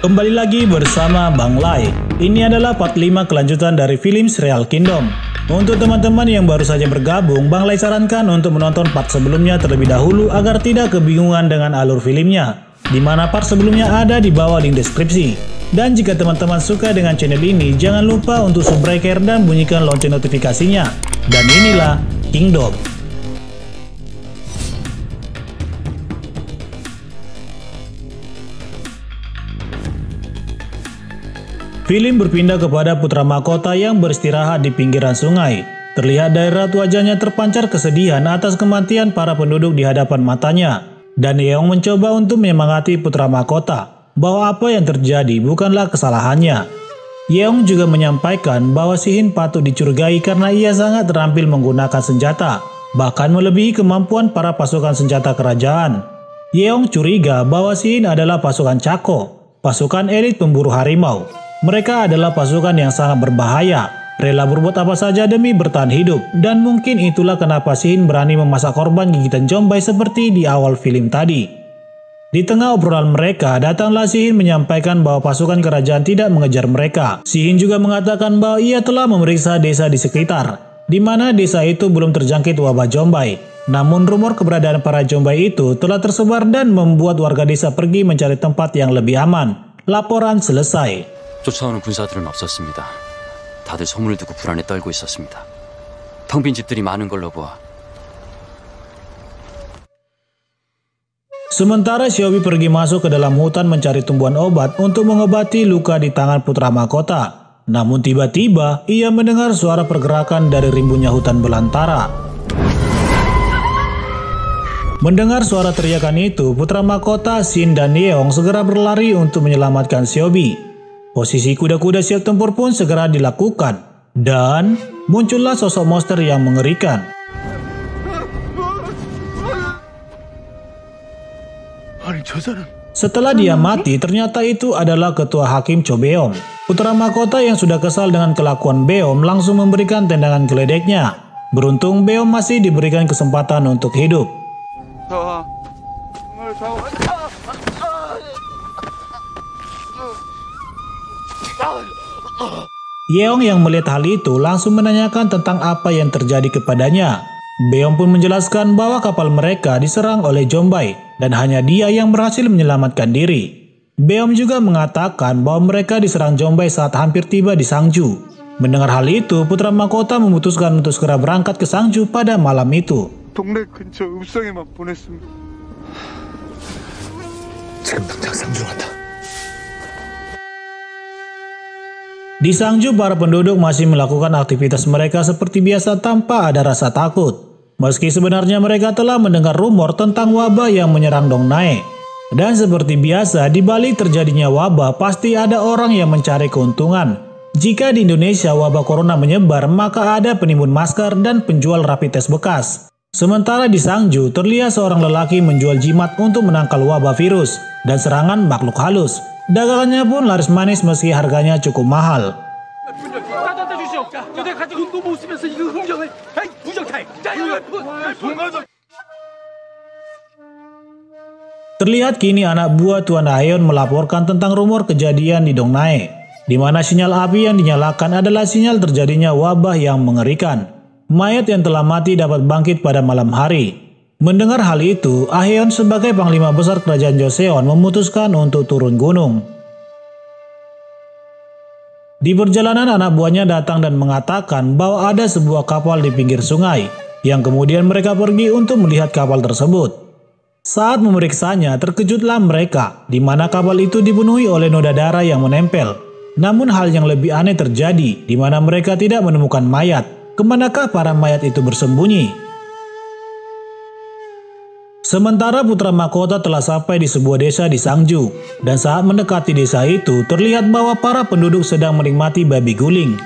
Kembali lagi bersama Bang Lai. Ini adalah part 5 kelanjutan dari film Serial Kingdom. Untuk teman-teman yang baru saja bergabung, Bang Lai sarankan untuk menonton part sebelumnya terlebih dahulu agar tidak kebingungan dengan alur filmnya, di mana part sebelumnya ada di bawah link deskripsi. Dan jika teman-teman suka dengan channel ini, jangan lupa untuk subscribe dan bunyikan lonceng notifikasinya. Dan inilah Kingdom. Film berpindah kepada putra mahkota yang beristirahat di pinggiran sungai. Terlihat dari raut wajahnya terpancar kesedihan atas kematian para penduduk di hadapan matanya. Dan Yeong mencoba untuk menyemangati putra mahkota bahwa apa yang terjadi bukanlah kesalahannya. Yeong juga menyampaikan bahwa Si-hin patut dicurigai karena ia sangat terampil menggunakan senjata, bahkan melebihi kemampuan para pasukan senjata kerajaan. Yeong curiga bahwa Si-hin adalah pasukan Chako, pasukan elit pemburu harimau. Mereka adalah pasukan yang sangat berbahaya, rela berbuat apa saja demi bertahan hidup, dan mungkin itulah kenapa Si-hin berani memasak korban gigitan Jeonbei seperti di awal film tadi. Di tengah obrolan mereka, datanglah Si-hin menyampaikan bahwa pasukan kerajaan tidak mengejar mereka. Si-hin juga mengatakan bahwa ia telah memeriksa desa di sekitar, di mana desa itu belum terjangkit wabah Jeonbei. Namun rumor keberadaan para Jeonbei itu telah tersebar dan membuat warga desa pergi mencari tempat yang lebih aman. Laporan selesai. 쫓아오는 군사들은 없었습니다. 다들 소문을 듣고 불안에 떨고 있었습니다. 텅 빈 집들이 많은 걸로 보아. Sementara Xiaobi pergi masuk ke dalam hutan mencari tumbuhan obat untuk mengobati luka di tangan putra mahkota. Namun tiba-tiba ia mendengar suara pergerakan dari rimbunnya hutan belantara. Mendengar suara teriakan itu, putra mahkota Shin dan Yeong segera berlari untuk menyelamatkan Xiaobi. Posisi kuda-kuda siap tempur pun segera dilakukan, dan muncullah sosok monster yang mengerikan. Setelah dia mati, ternyata itu adalah ketua hakim Cho Beom. Putra mahkota yang sudah kesal dengan kelakuan Beom langsung memberikan tendangan geledeknya. Beruntung Beom masih diberikan kesempatan untuk hidup. Yeong yang melihat hal itu langsung menanyakan tentang apa yang terjadi kepadanya. Beom pun menjelaskan bahwa kapal mereka diserang oleh Jeonbei dan hanya dia yang berhasil menyelamatkan diri. Beom juga mengatakan bahwa mereka diserang Jeonbei saat hampir tiba di Sangju. Mendengar hal itu, putra mahkota memutuskan untuk segera berangkat ke Sangju pada malam itu. 동네 근처 읍성에만 보냈습니다. 지금 당장 상주로 간다. Di Sangju, para penduduk masih melakukan aktivitas mereka seperti biasa tanpa ada rasa takut. Meski sebenarnya mereka telah mendengar rumor tentang wabah yang menyerang Dongnae. Dan seperti biasa, di balik terjadinya wabah pasti ada orang yang mencari keuntungan. Jika di Indonesia wabah corona menyebar, maka ada penimbun masker dan penjual rapid test bekas. Sementara di Sangju, terlihat seorang lelaki menjual jimat untuk menangkal wabah virus dan serangan makhluk halus. Dagangannya pun laris manis meski harganya cukup mahal. Terlihat kini anak buah Tuan Aeon melaporkan tentang rumor kejadian di Dongnae, di mana sinyal api yang dinyalakan adalah sinyal terjadinya wabah yang mengerikan. Mayat yang telah mati dapat bangkit pada malam hari. Mendengar hal itu, Aeon sebagai panglima besar kerajaan Joseon memutuskan untuk turun gunung. Di perjalanan anak buahnya datang dan mengatakan bahwa ada sebuah kapal di pinggir sungai, yang kemudian mereka pergi untuk melihat kapal tersebut. Saat memeriksanya, terkejutlah mereka, di mana kapal itu dipenuhi oleh noda darah yang menempel. Namun hal yang lebih aneh terjadi, di mana mereka tidak menemukan mayat. Kemanakah para mayat itu bersembunyi? Sementara putra mahkota telah sampai di sebuah desa di Sangju, dan saat mendekati desa itu terlihat bahwa para penduduk sedang menikmati babi guling.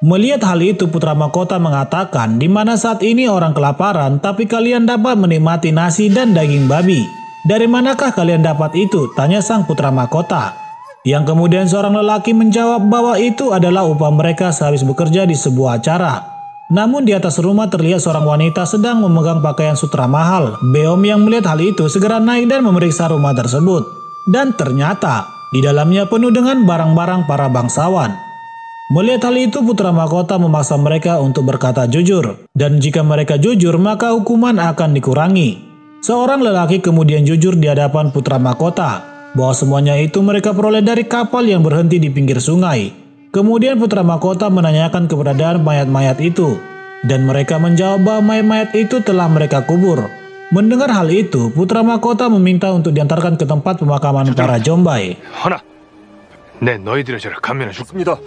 Melihat hal itu, putra mahkota mengatakan di mana saat ini orang kelaparan, tapi kalian dapat menikmati nasi dan daging babi. Dari manakah kalian dapat itu? Tanya sang putra mahkota. Yang kemudian seorang lelaki menjawab bahwa itu adalah upah mereka sehabis bekerja di sebuah acara. Namun di atas rumah terlihat seorang wanita sedang memegang pakaian sutra mahal. Beom yang melihat hal itu segera naik dan memeriksa rumah tersebut. Dan ternyata Di dalamnya penuh dengan barang-barang para bangsawan. Melihat hal itu, putra mahkota memaksa mereka untuk berkata jujur. Dan jika mereka jujur, maka hukuman akan dikurangi. Seorang lelaki kemudian jujur di hadapan putra mahkota bahwa semuanya itu mereka peroleh dari kapal yang berhenti di pinggir sungai. Kemudian putra mahkota menanyakan keberadaan mayat-mayat itu. Dan mereka menjawab bahwa mayat-mayat itu telah mereka kubur. Mendengar hal itu, putra mahkota meminta untuk diantarkan ke tempat pemakaman para Jombai. 하나, 내 너희들의 죄를 감면해 줍니다.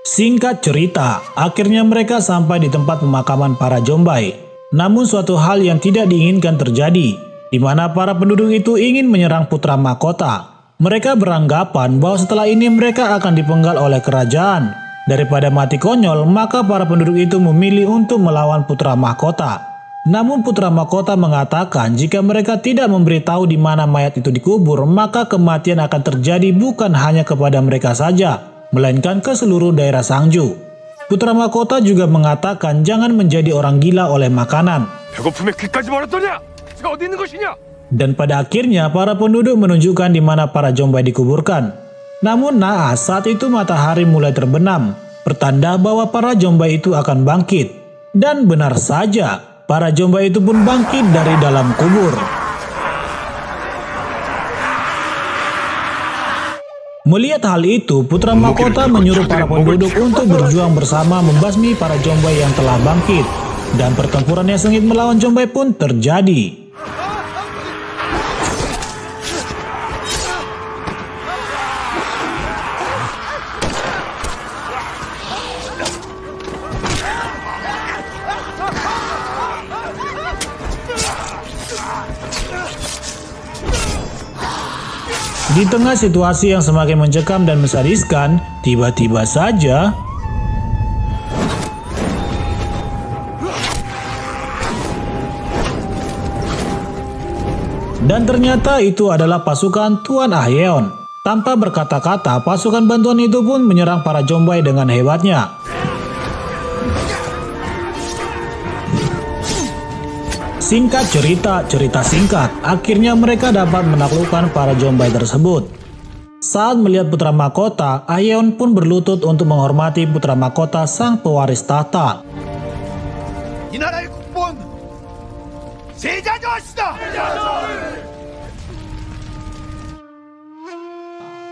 Singkat cerita, akhirnya mereka sampai di tempat pemakaman para Jombai. Namun suatu hal yang tidak diinginkan terjadi, di mana para penduduk itu ingin menyerang putra mahkota. Mereka beranggapan bahwa setelah ini mereka akan dipenggal oleh kerajaan. Daripada mati konyol, maka para penduduk itu memilih untuk melawan putra mahkota. Namun putra mahkota mengatakan jika mereka tidak memberitahu di mana mayat itu dikubur, maka kematian akan terjadi bukan hanya kepada mereka saja, melainkan ke seluruh daerah Sangju. Putra mahkota juga mengatakan jangan menjadi orang gila oleh makanan. 배고픔에 귀까지 멀었더냐? 지가 어디 있는 것이냐? Dan pada akhirnya para penduduk menunjukkan di mana para Jombai dikuburkan. Namun naas saat itu matahari mulai terbenam, pertanda bahwa para Jombai itu akan bangkit. Dan benar saja, para Jombai itu pun bangkit dari dalam kubur. Melihat hal itu, putra mahkota menyuruh para penduduk untuk berjuang bersama membasmi para Jombai yang telah bangkit. Dan pertempuran yang sengit melawan Jombai pun terjadi. Di tengah situasi yang semakin mencekam dan mensadiskan, tiba-tiba saja dan ternyata itu adalah pasukan Tuan Ahyeon. Tanpa berkata-kata, pasukan bantuan itu pun menyerang para Jombai dengan hebatnya. Singkat cerita singkat, akhirnya mereka dapat menaklukkan para Jombai tersebut. Saat melihat putra mahkota, Ahyeon pun berlutut untuk menghormati putra mahkota sang pewaris tahta.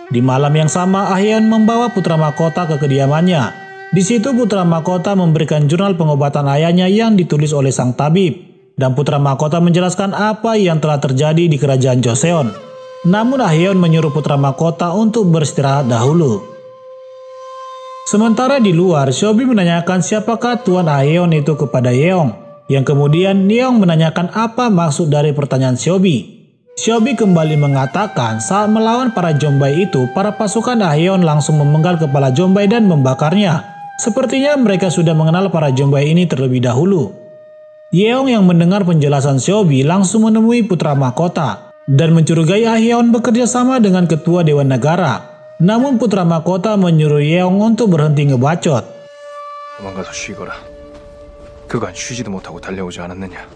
Di malam yang sama, Ahyeon membawa putra mahkota ke kediamannya. Di situ putra mahkota memberikan jurnal pengobatan ayahnya yang ditulis oleh sang tabib. Dan putra mahkota menjelaskan apa yang telah terjadi di kerajaan Joseon. Namun Ahyeon menyuruh putra mahkota untuk beristirahat dahulu. Sementara di luar, Shobi menanyakan siapakah Tuan Ahyeon itu kepada Yeong. Yang kemudian Yeong menanyakan apa maksud dari pertanyaan Shobi. Shobi kembali mengatakan saat melawan para Jombai itu, para pasukan Ahyeon langsung memenggal kepala Jombai dan membakarnya. Sepertinya mereka sudah mengenal para Jombai ini terlebih dahulu. Yeong yang mendengar penjelasan Shobi langsung menemui putra mahkota dan mencurigai Ahyeon bekerja sama dengan ketua Dewan Negara. Namun putra mahkota menyuruh Yeong untuk berhenti ngebacot. 도망가서 쉬거라. 그간 쉬지도 못하고 달려오지 않았느냐?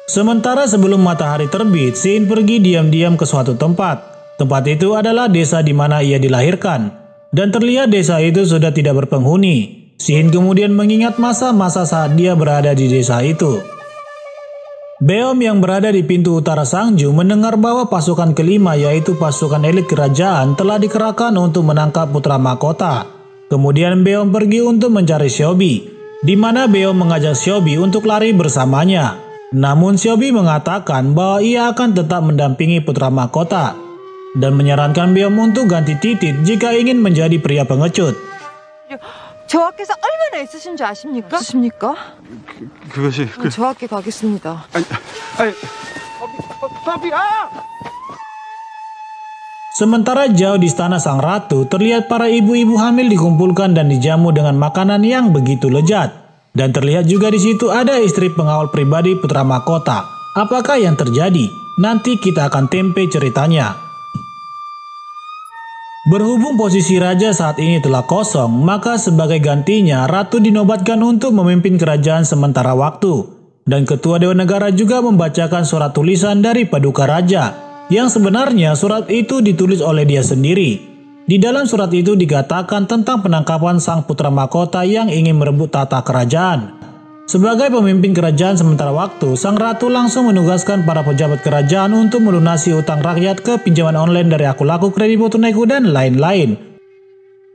Sementara sebelum matahari terbit, Shin pergi diam-diam ke suatu tempat. Tempat itu adalah desa di mana ia dilahirkan. Dan terlihat desa itu sudah tidak berpenghuni. Shin kemudian mengingat masa-masa saat dia berada di desa itu. Beom yang berada di pintu utara Sangju mendengar bahwa pasukan kelima yaitu pasukan elit kerajaan telah dikerahkan untuk menangkap putra mahkota. Kemudian Beom pergi untuk mencari Shobi, di mana Beom mengajak Shobi untuk lari bersamanya. Namun Shobi mengatakan bahwa ia akan tetap mendampingi putra mahkota dan menyarankan Beom untuk ganti titit jika ingin menjadi pria pengecut. 저 학교에서 얼마나 있으신 줄 아십니까? 있으십니까? 그것이 저 학교 가겠습니다. Sementara jauh di istana sang ratu, terlihat para ibu-ibu hamil dikumpulkan dan dijamu dengan makanan yang begitu lezat. Dan terlihat juga di situ ada istri pengawal pribadi putra mahkota. Apakah yang terjadi? Nanti kita akan tempe ceritanya. Berhubung posisi raja saat ini telah kosong, maka sebagai gantinya ratu dinobatkan untuk memimpin kerajaan sementara waktu. Dan Ketua Dewan Negara juga membacakan surat tulisan dari Paduka Raja, yang sebenarnya surat itu ditulis oleh dia sendiri. Di dalam surat itu dikatakan tentang penangkapan sang putra mahkota yang ingin merebut tahta kerajaan. Sebagai pemimpin kerajaan sementara waktu, sang ratu langsung menugaskan para pejabat kerajaan untuk melunasi utang rakyat ke pinjaman online dari akun-akun kredit Botunaiku dan lain-lain.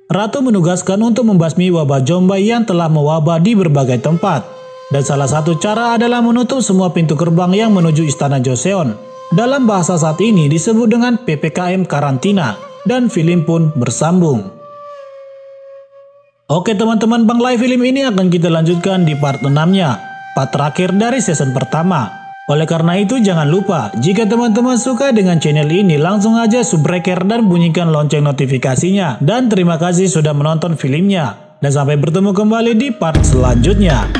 Ratu menugaskan untuk membasmi wabah Jombay yang telah mewabah di berbagai tempat. Dan salah satu cara adalah menutup semua pintu gerbang yang menuju Istana Joseon. Dalam bahasa saat ini disebut dengan PPKM karantina, dan film pun bersambung. Oke teman-teman, Bang Live film ini akan kita lanjutkan di part 6-nya, part terakhir dari season pertama. Oleh karena itu jangan lupa, jika teman-teman suka dengan channel ini langsung aja subbreaker dan bunyikan lonceng notifikasinya. Dan terima kasih sudah menonton filmnya. Dan sampai bertemu kembali di part selanjutnya.